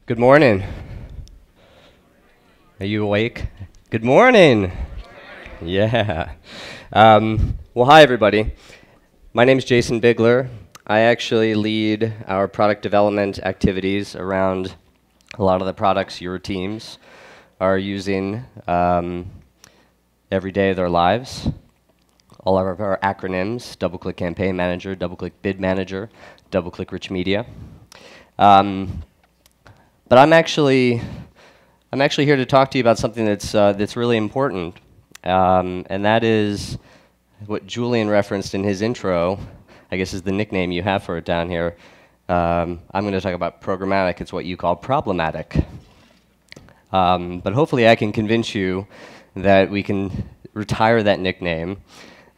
Good morning. Are you awake? Good morning. Yeah. Well, hi, everybody. My name is Jason Bigler. I actually lead our product development activities around a lot of the products your teams are using every day of their lives. All of our acronyms: DoubleClick Campaign Manager, DoubleClick Bid Manager, DoubleClick Rich Media. But I'm actually here to talk to you about something that's really important, and that is what Julian referenced in his intro. I guess is the nickname you have for it down here. I'm going to talk about programmatic. It's what you call problematic. But hopefully I can convince you that we can retire that nickname,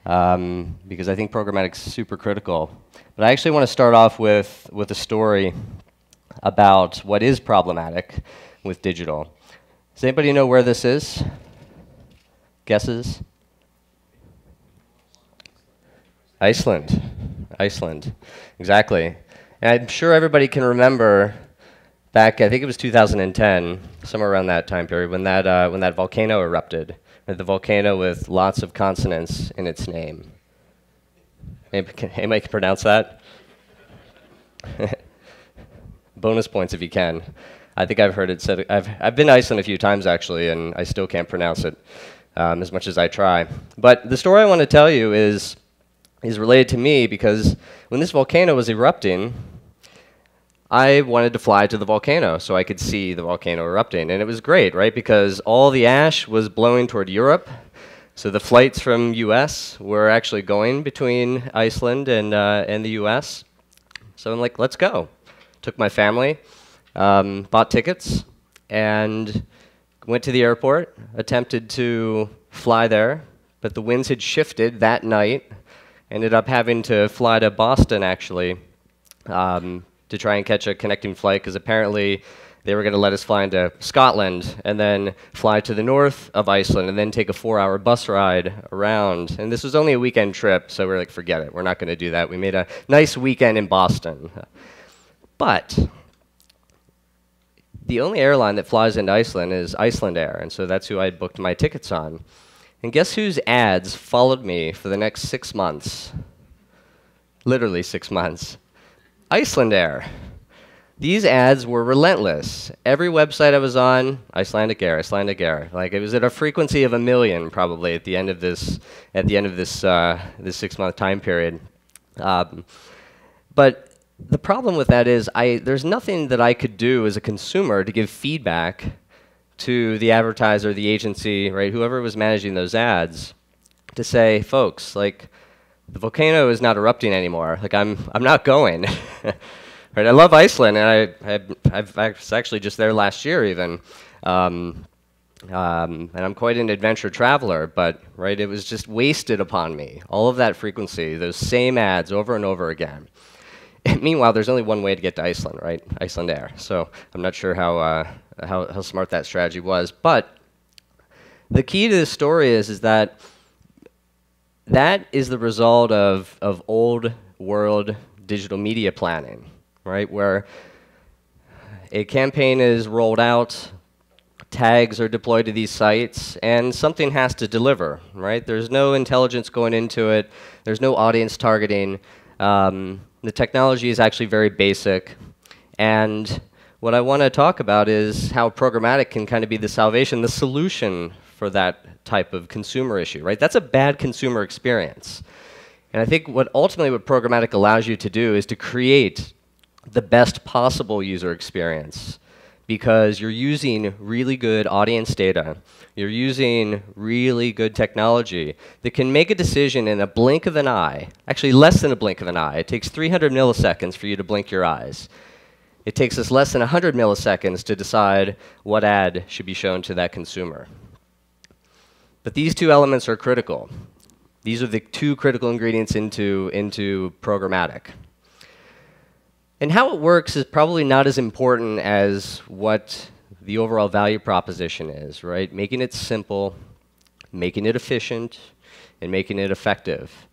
because I think programmatic is super critical. But I actually want to start off with a story about what is problematic with digital. Does anybody know where this is? Guesses? Iceland. Iceland. Exactly. And I'm sure everybody can remember back, I think it was 2010, somewhere around that time period, when that volcano erupted. The volcano with lots of consonants in its name. Anybody can pronounce that? Bonus points if you can. I think I've heard it said. I've been to Iceland a few times actually, and I still can't pronounce it as much as I try. But the story I want to tell you is related to me because when this volcano was erupting, I wanted to fly to the volcano so I could see the volcano erupting, and it was great, right? Because all the ash was blowing toward Europe, so the flights from U.S. were actually going between Iceland and the U.S. So I'm like, let's go. Took my family, bought tickets, and went to the airport, attempted to fly there, but the winds had shifted that night. Ended up having to fly to Boston, actually, to try and catch a connecting flight, because apparently they were going to let us fly into Scotland and then fly to the north of Iceland and then take a 4-hour bus ride around. And this was only a weekend trip, so we're like, forget it. We're not going to do that. We made a nice weekend in Boston. But the only airline that flies into Iceland is Icelandair, and so that's who I booked my tickets on. And guess whose ads followed me for the next 6 months? Literally 6 months. Icelandair. These ads were relentless. Every website I was on, Icelandic Air, Icelandic Air. Like it was at a frequency of 1 million probably at the end of this this 6-month time period. But the problem with that is there's nothing that I could do as a consumer to give feedback to the advertiser, the agency, right, whoever was managing those ads, to say, folks, like, the volcano is not erupting anymore. Like, I'm not going. Right? I love Iceland, and I was actually just there last year even, and I'm quite an adventure traveler. But right, it was just wasted upon me. All of that frequency, those same ads over and over again. And meanwhile, there's only one way to get to Iceland, right? Icelandair. So I'm not sure how smart that strategy was. But the key to this story is that is the result of old world digital media planning, right? Where a campaign is rolled out, tags are deployed to these sites, and something has to deliver, right? There's no intelligence going into it. There's no audience targeting. The technology is actually very basic. And what I want to talk about is how programmatic can kind of be the salvation, the solution for that type of consumer issue, right? That's a bad consumer experience. And I think what programmatic allows you to do is to create the best possible user experience, because you're using really good audience data. You're using really good technology that can make a decision in a blink of an eye, actually less than a blink of an eye. It takes 300 milliseconds for you to blink your eyes. It takes us less than 100 milliseconds to decide what ad should be shown to that consumer. But these two elements are critical. These are the two critical ingredients into programmatic. And how it works is probably not as important as what the overall value proposition is, right? Making it simple, making it efficient, and making it effective.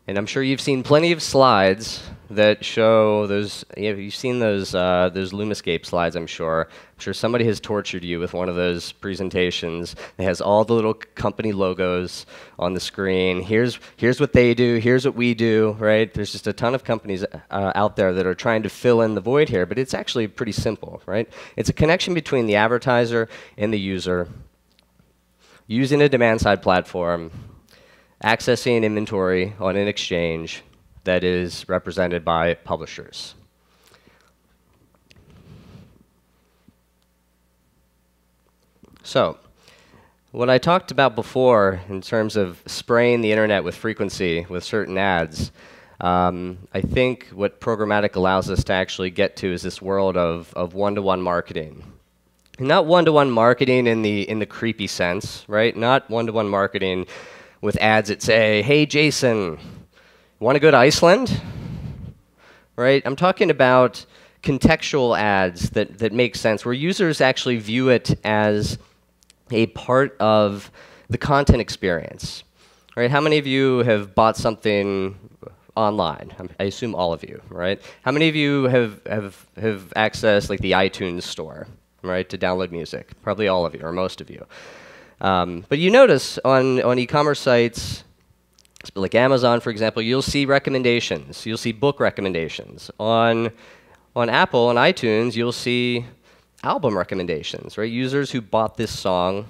And I'm sure you've seen plenty of slides that show those. You've seen those Lumascape slides. I'm sure. I'm sure somebody has tortured you with one of those presentations. It has all the little company logos on the screen. Here's what they do. Here's what we do. Right? There's just a ton of companies out there that are trying to fill in the void here, but it's actually pretty simple. Right? It's a connection between the advertiser and the user, using a demand-side platform, accessing inventory on an exchange that is represented by publishers. So, what I talked about before in terms of spraying the internet with frequency with certain ads, I think what programmatic allows us to actually get to is this world of one-to-one marketing. Not one-to-one marketing in the creepy sense, right? Not one-to-one marketing with ads that say, "Hey, Jason, want to go to Iceland?" Right? I'm talking about contextual ads that make sense, where users actually view it as a part of the content experience. Right? How many of you have bought something online? I assume all of you, right? How many of you have accessed like the iTunes store, right, to download music? Probably all of you, or most of you. But you notice on e-commerce sites, like Amazon, for example, you'll see recommendations. You'll see book recommendations. On Apple and iTunes, you'll see album recommendations, right? Users who bought this song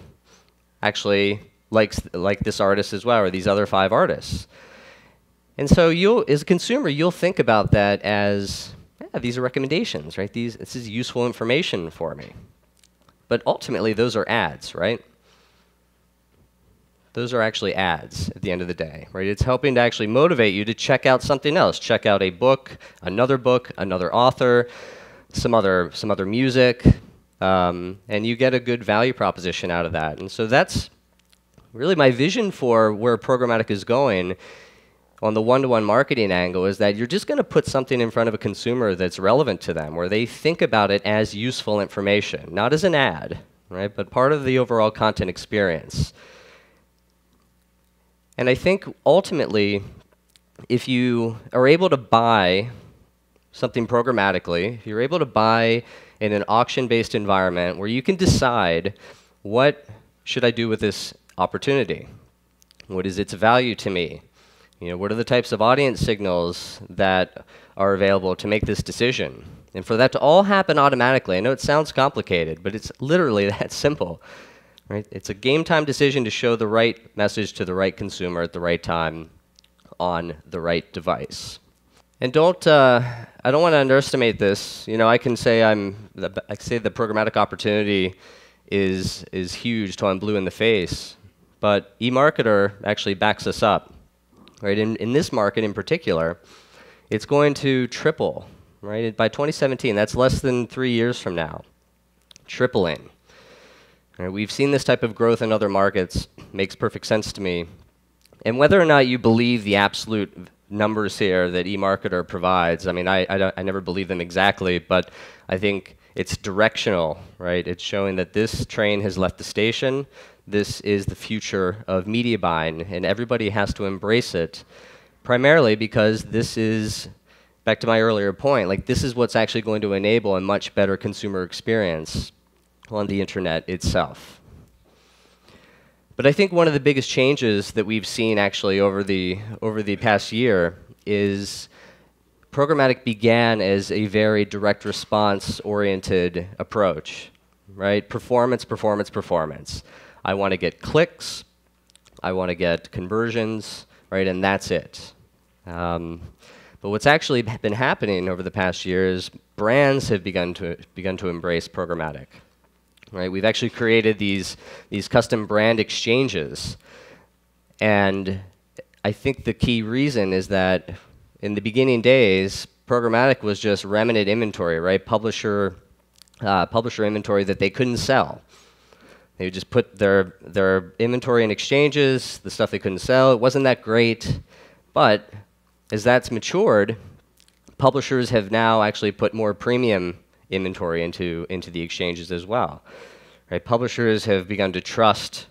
actually like this artist as well, or these other 5 artists. And so as a consumer, you'll think about that as, yeah, these are recommendations, right? This is useful information for me. But ultimately, those are ads, right? Those are actually ads at the end of the day, right? It's helping to actually motivate you to check out something else. Check out a book, another author, some other music, and you get a good value proposition out of that. And so that's really my vision for where programmatic is going on the one-to-one marketing angle, is that you're just going to put something in front of a consumer that's relevant to them, where they think about it as useful information, not as an ad, right? But part of the overall content experience. And I think ultimately, if you are able to buy something programmatically, if you're able to buy in an auction-based environment where you can decide, what should I do with this opportunity? What is its value to me? What are the types of audience signals that are available to make this decision? And for that to all happen automatically, I know it sounds complicated, but it's literally that simple. Right? It's a game time decision to show the right message to the right consumer at the right time on the right device. And I don't want to underestimate this. I can say the programmatic opportunity is huge till I'm blue in the face, but eMarketer actually backs us up. Right? In this market in particular, it's going to triple. Right? By 2017, that's less than 3 years from now, tripling. Right, we've seen this type of growth in other markets. Makes perfect sense to me. And whether or not you believe the absolute numbers here that eMarketer provides, I mean, I never believe them exactly, but I think it's directional, right? It's showing that this train has left the station. This is the future of media buying, and everybody has to embrace it, primarily because this is, back to my earlier point, like this is what's actually going to enable a much better consumer experience on the internet itself. But I think one of the biggest changes that we've seen actually over the past year is programmatic began as a very direct response oriented approach, right? Performance, performance, performance. I want to get clicks, I want to get conversions, right? And that's it. But what's actually been happening over the past year is brands have begun to embrace programmatic. Right? We've actually created these custom brand exchanges, and I think the key reason is that in the beginning days, programmatic was just remnant inventory, right? Publisher inventory that they couldn't sell. They would just put their inventory in exchanges, the stuff they couldn't sell. It wasn't that great, but as that's matured, publishers have now actually put more premium inventory into the exchanges as well. Right? Publishers have begun to trust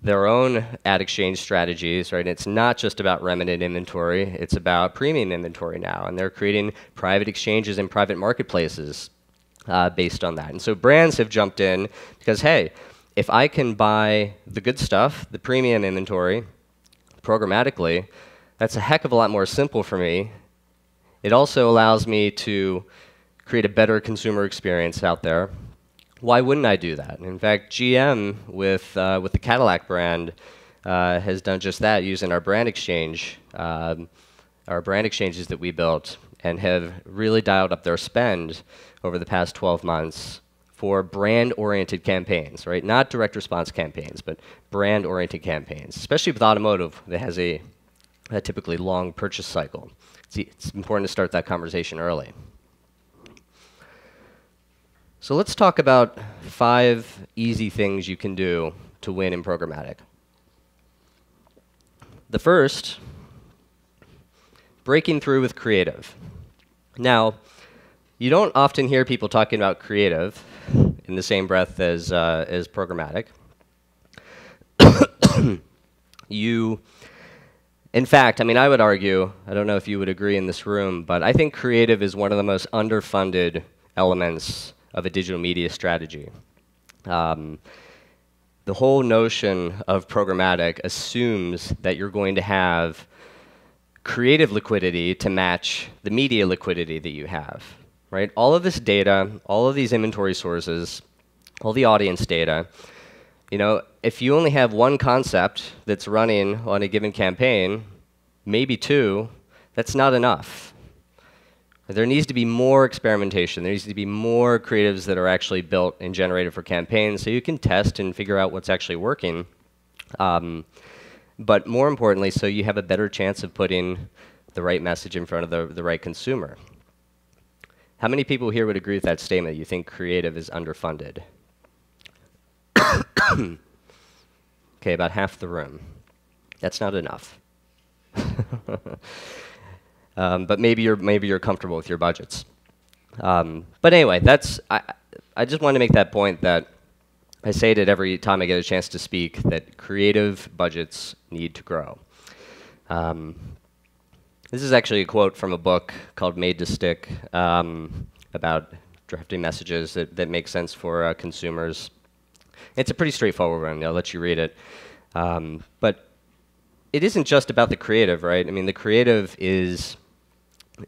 their own ad exchange strategies, right? And it's not just about remnant inventory, it's about premium inventory now. And they're creating private exchanges and private marketplaces based on that. And so brands have jumped in because, hey, if I can buy the good stuff, the premium inventory, programmatically, that's a heck of a lot more simple for me. It also allows me to create a better consumer experience out there. Why wouldn't I do that? In fact, GM with the Cadillac brand has done just that, using our brand exchange, our brand exchanges that we built, and have really dialed up their spend over the past 12 months for brand-oriented campaigns, right? Not direct response campaigns, but brand-oriented campaigns, especially with automotive that has a typically long purchase cycle. It's important to start that conversation early. So let's talk about 5 easy things you can do to win in programmatic. The first, breaking through with creative. Now, you don't often hear people talking about creative in the same breath as programmatic. In fact, I mean, I would argue, I don't know if you would agree in this room, but I think creative is one of the most underfunded elements of a digital media strategy. The whole notion of programmatic assumes that you're going to have creative liquidity to match the media liquidity that you have, right? All of this data, all of these inventory sources, all the audience data, you know, if you only have one concept that's running on a given campaign, maybe 2, that's not enough. There needs to be more experimentation. There needs to be more creatives that are actually built and generated for campaigns so you can test and figure out what's actually working. But more importantly, so you have a better chance of putting the right message in front of the right consumer. How many people here would agree with that statement? You think creative is underfunded? Okay, about half the room. That's not enough. But maybe you're comfortable with your budgets. But anyway, I just want to make that point that I say it every time I get a chance to speak, that creative budgets need to grow. This is actually a quote from a book called Made to Stick about drafting messages that make sense for consumers. It's a pretty straightforward one. I'll let you read it. But it isn't just about the creative, right? I mean, the creative is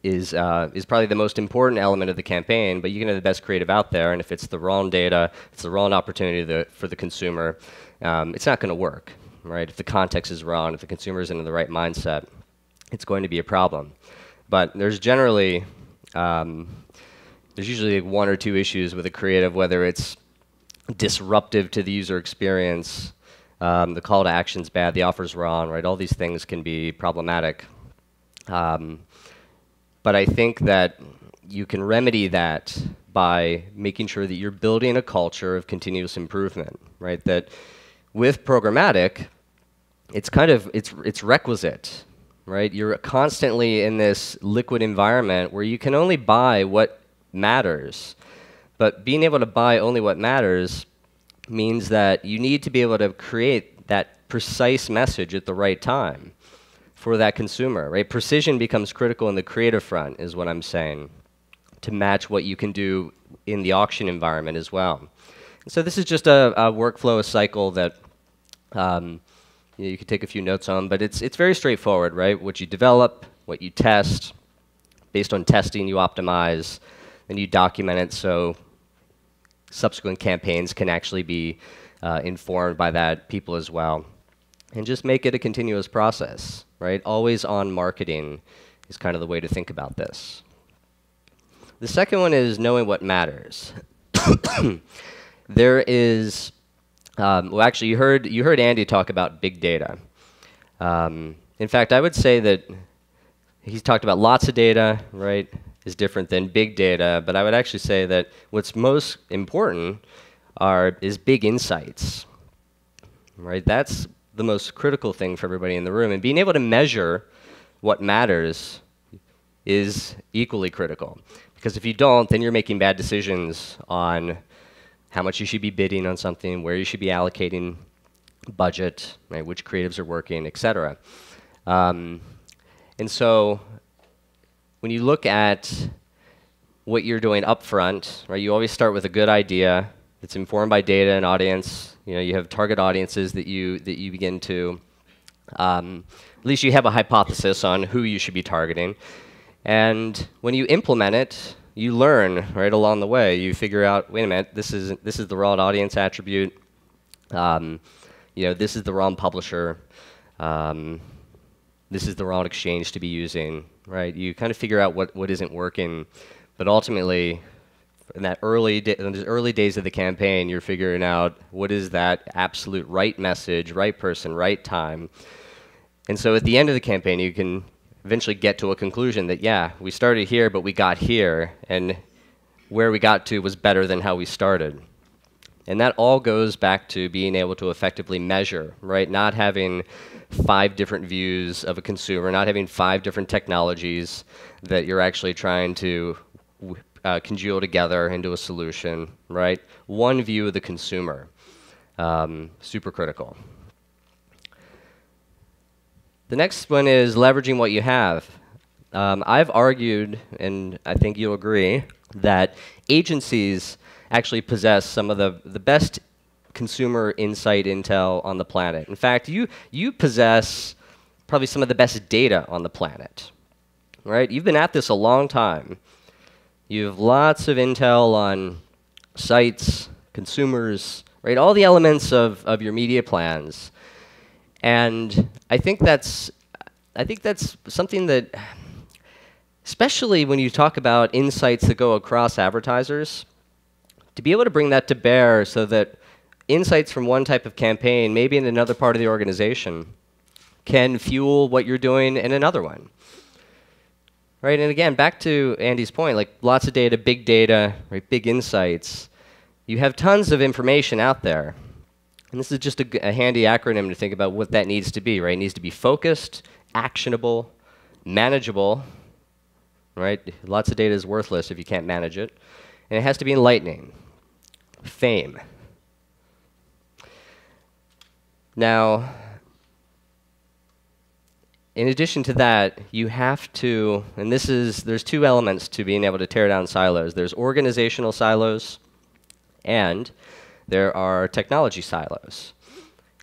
probably the most important element of the campaign, but you can have the best creative out there, and if it's the wrong data, it's the wrong opportunity for the consumer, it's not going to work, right? If the context is wrong, if the consumer isn't in the right mindset, it's going to be a problem. But there's generally, there's usually 1 or 2 issues with a creative, whether it's disruptive to the user experience, the call to action's bad, the offer's wrong, right? All these things can be problematic. But I think that you can remedy that by making sure that you're building a culture of continuous improvement, right? That with programmatic, it's requisite, right? You're constantly in this liquid environment where you can only buy what matters. But being able to buy only what matters means that you need to be able to create that precise message at the right time for that consumer, right? Precision becomes critical in the creative front, is what I'm saying, to match what you can do in the auction environment as well. And so this is just a workflow, a cycle that you could take a few notes on, but it's very straightforward, right? What you develop, what you test, based on testing you optimize, then you document it so subsequent campaigns can actually be informed by that people as well. And just make it a continuous process, right? Always on marketing is kind of the way to think about this. The second one is knowing what matters. There is, well, actually, you heard Andy talk about big data. In fact, I would say that he's talked about lots of data, right? Is different than big data, but I would actually say that what's most important is big insights, right? That's the most critical thing for everybody in the room, and being able to measure what matters is equally critical, because if you don't, then you're making bad decisions on how much you should be bidding on something, where you should be allocating budget, right, which creatives are working, etc. And so when you look at what you're doing up front, right, you always start with a good idea that's informed by data and audience. You have target audiences that you begin to, at least you have a hypothesis on who you should be targeting. And when you implement it, you learn right along the way. You figure out, wait a minute, this is the wrong audience attribute. This is the wrong publisher. This is the wrong exchange to be using. Right? You kind of figure out what isn't working, but ultimately, in those early days of the campaign, you're figuring out what is that absolute right message, right person, right time. And so at the end of the campaign, you can eventually get to a conclusion that, yeah, we started here, but we got here, and where we got to was better than how we started. And that all goes back to being able to effectively measure, right? Not having 5 different views of a consumer, not having 5 different technologies that you're actually trying to congeal together into a solution, right? One view of the consumer, super critical. The next one is leveraging what you have. I've argued, and I think you'll agree, that agencies actually possess some of the best consumer insight intel on the planet. In fact, you possess probably some of the best data on the planet, right? You've been at this a long time. You have lots of intel on sites, consumers, right? All the elements of your media plans. And I think that's something that, especially when you talk about insights that go across advertisers, to be able to bring that to bear so that insights from one type of campaign, maybe in another part of the organization, can fuel what you're doing in another one. Right? And again, back to Andy's point, like lots of data, right, big insights. You have tons of information out there. And this is just a handy acronym to think about what that needs to be, right? It needs to be focused, actionable, manageable, right? Lots of data is worthless if you can't manage it. And it has to be enlightening. Fame. Now, in addition to that, you have to, and there's 2 elements to being able to tear down silos. There's organizational silos, and there are technology silos.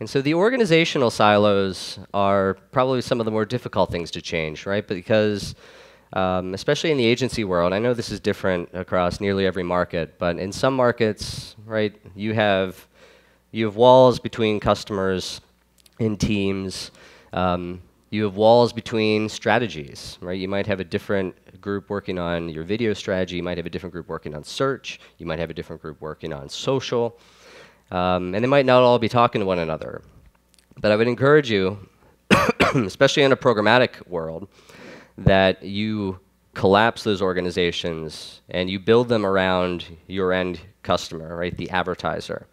And so the organizational silos are probably some of the more difficult things to change, right? Because especially in the agency world, I know this is different across nearly every market, but in some markets, right, you have walls between customers and teams. You have walls between strategies, right? You might have a different group working on your video strategy. You might have a different group working on search. You might have a different group working on social. And they might not all be talking to one another. But I would encourage you, especially in a programmatic world, that you collapse those organizations and you build them around your end customer, right, the advertiser.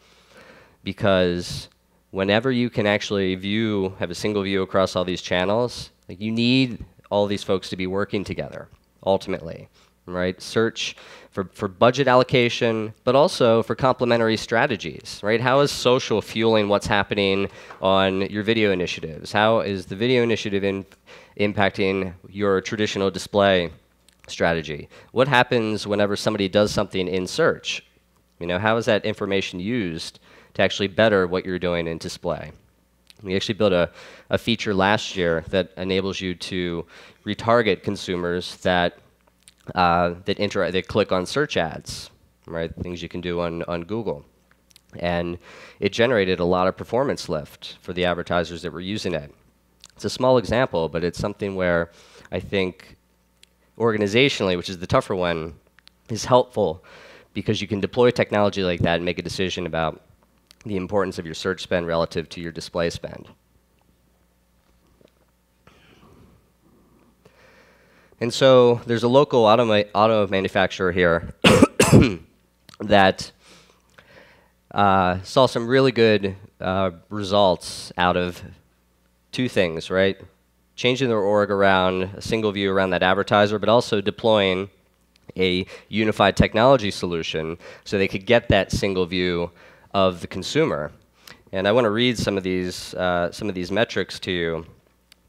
Because whenever you can actually have a single view across all these channels, like you need all these folks to be working together, ultimately, right? Search for budget allocation, but also for complementary strategies, right? How is social fueling what's happening on your video initiatives? How is the video initiative impacting your traditional display strategy? What happens whenever somebody does something in search? How is that information used to actually better what you're doing in display? We actually built a feature last year that enables you to retarget consumers that click on search ads, right? Things you can do on Google. And it generated a lot of performance lift for the advertisers that were using it. It's a small example, but it's something where I think organizationally, which is the tougher one, is helpful because you can deploy technology like that and make a decision about the importance of your search spend relative to your display spend. And so there's a local auto manufacturer here that saw some really good results out of 2 things, right? Changing their org around a single view around that advertiser, but also deploying a unified technology solution so they could get that single view of the consumer. And I want to read some of these metrics to you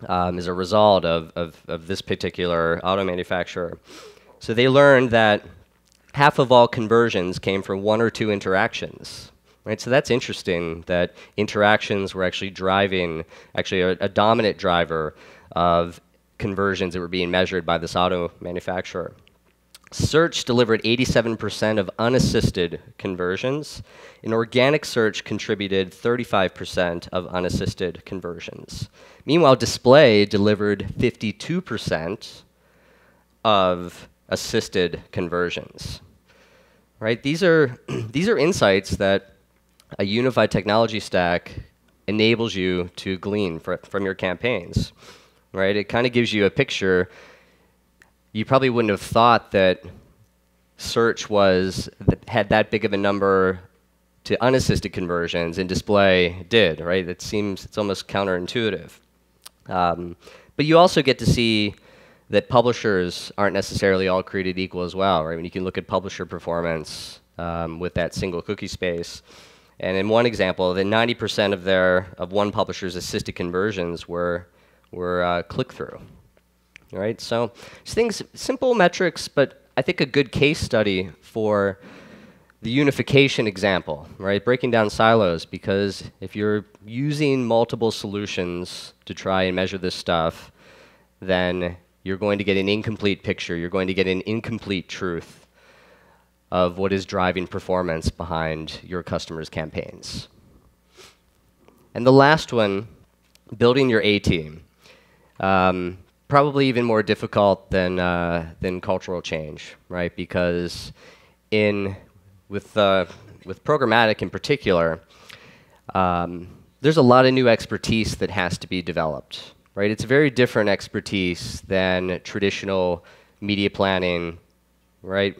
as a result of this particular auto manufacturer. So they learned that half of all conversions came from 1 or 2 interactions. Right? So that's interesting that interactions were actually driving, a dominant driver of conversions that were being measured by this auto manufacturer. Search delivered 87% of unassisted conversions, and organic search contributed 35% of unassisted conversions. Meanwhile, display delivered 52% of assisted conversions. Right? These are insights that a unified technology stack enables you to glean from your campaigns. Right? It kind of gives you a picture. You probably wouldn't have thought that search had that big of a number to unassisted conversions, and display did, right? It's almost counterintuitive. But you also get to see that publishers aren't necessarily all created equal as well, right? When you can look at publisher performance with that single cookie space. And in one example, that 90% of one publisher's assisted conversions were click-through. Right? So things, simple metrics, but I think a good case study for the unification example, right? Breaking down silos, because if you're using multiple solutions to try and measure this stuff, then you're going to get an incomplete picture. You're going to get an incomplete truth of what is driving performance behind your customers' campaigns. And the last one, building your A-team. Probably even more difficult than cultural change, right? Because with programmatic in particular, there's a lot of new expertise that has to be developed, right? It's a very different expertise than traditional media planning, right?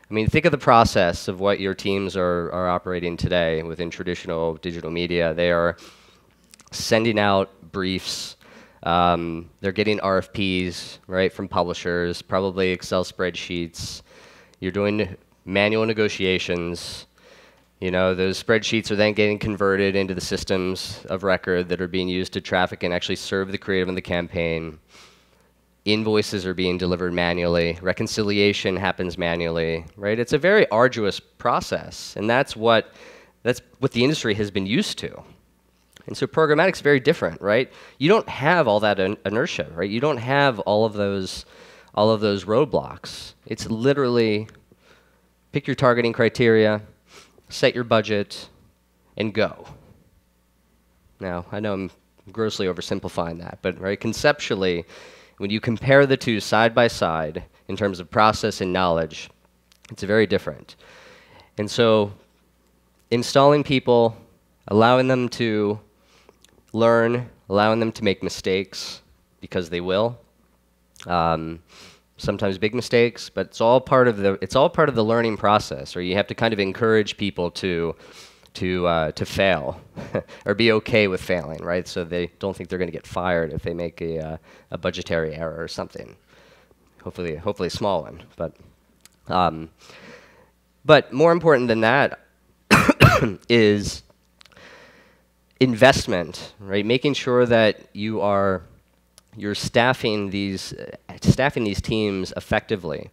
I mean, think of the process of what your teams are operating today within traditional digital media. They are sending out briefs. They're getting RFPs, right, from publishers, probably Excel spreadsheets. You're doing manual negotiations. You know, those spreadsheets are then getting converted into the systems of record that are being used to traffic and actually serve the creative in the campaign. Invoices are being delivered manually. Reconciliation happens manually, right? It's a very arduous process, and that's what the industry has been used to. And so programmatic's very different, right? You don't have all that inertia, right? You don't have all of those roadblocks. It's literally pick your targeting criteria, set your budget, and go. Now, I know I'm grossly oversimplifying that, but right, conceptually, when you compare the two side by side in terms of process and knowledge, it's very different. And so installing people, allowing them to learn, allowing them to make mistakes, because they will. Sometimes big mistakes, but it's all part of the learning process. Or you have to kind of encourage people to fail, or be okay with failing, right? So they don't think they're going to get fired if they make a budgetary error or something. Hopefully a small one, but more important than that is investment, right? Making sure that you're staffing these teams effectively,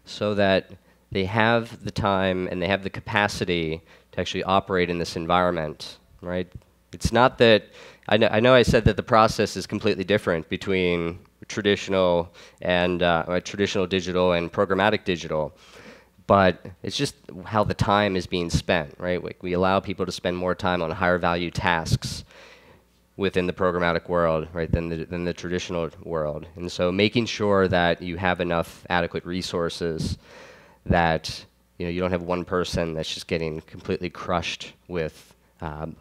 so that they have the time and they have the capacity to actually operate in this environment, right? It's not that I know I said that the process is completely different between traditional and traditional digital and programmatic digital. But it's just how the time is being spent, right? We allow people to spend more time on higher value tasks within the programmatic world, right, than the traditional world. And so making sure that you have enough adequate resources, that you don't have one person that's just getting completely crushed with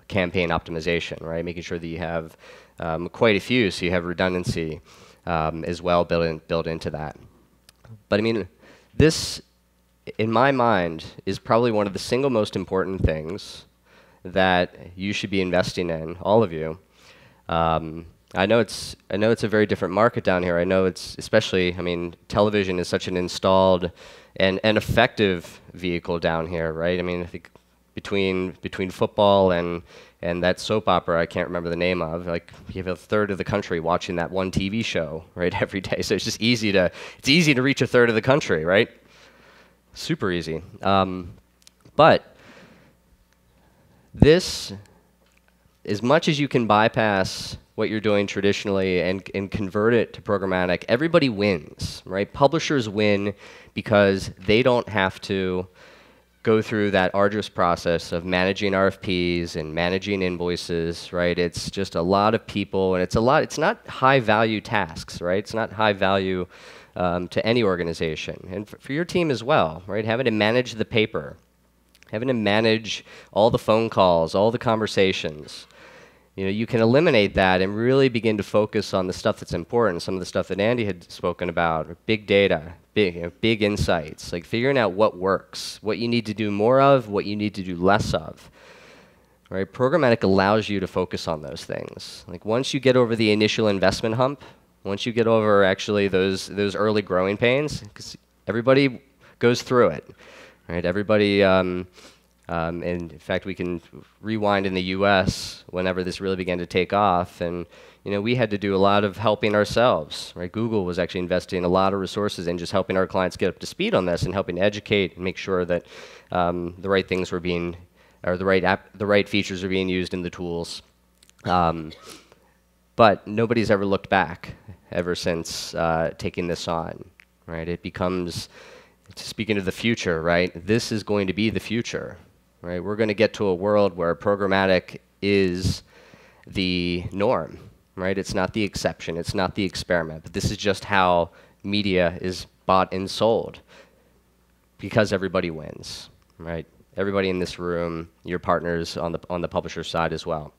campaign optimization, right? Making sure that you have quite a few, so you have redundancy as well built into that. But I mean, this, in my mind, is probably one of the single most important things that you should be investing in, all of you. I know it's a very different market down here. I know it's especially, I mean, television is such an installed and effective vehicle down here, right? I mean, I think between football and And that soap opera, I can't remember the name of, like you have a third of the country watching that one TV show, right, every day. So it's just easy to reach a third of the country, right? Super easy. But this, as much as you can bypass what you're doing traditionally and convert it to programmatic, everybody wins, right? Publishers win because they don't have to go through that arduous process of managing RFPs and managing invoices, right? It's just a lot of people, and it's not high value tasks, right? It's not high value to any organization. And for your team as well, right? Having to manage the paper, having to manage all the phone calls, all the conversations. You know, you can eliminate that and really begin to focus on the stuff that's important, some of the stuff that Andy had spoken about, big data, big insights, like figuring out what works, what you need to do more of, what you need to do less of. Right? Programmatic allows you to focus on those things. Like once you get over the initial investment hump, once you get over actually those early growing pains, because everybody goes through it, right? Everybody, and in fact, we can rewind in the U.S. whenever this really began to take off, and you know, we had to do a lot of helping ourselves, right? Google was actually investing a lot of resources in just helping our clients get up to speed on this and helping educate and make sure that the right things were being, or the right features are being used in the tools. But nobody's ever looked back ever since taking this on, right? It becomes, speaking of the future, right? This is going to be the future, right? We're going to get to a world where programmatic is the norm. Right? It's not the exception, it's not the experiment, but this is just how media is bought and sold because everybody wins, right? Everybody in this room, your partners on the publisher side as well.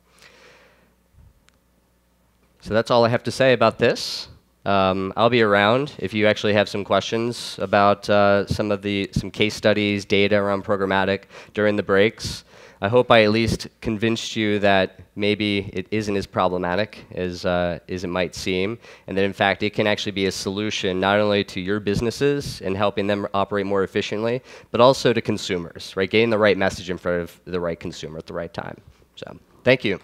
So that's all I have to say about this. I'll be around if you actually have some questions about some case studies, data around programmatic during the breaks. I hope I at least convinced you that maybe it isn't as problematic as it might seem, and that in fact it can actually be a solution not only to your businesses and helping them operate more efficiently, but also to consumers, right? Getting the right message in front of the right consumer at the right time. So, thank you.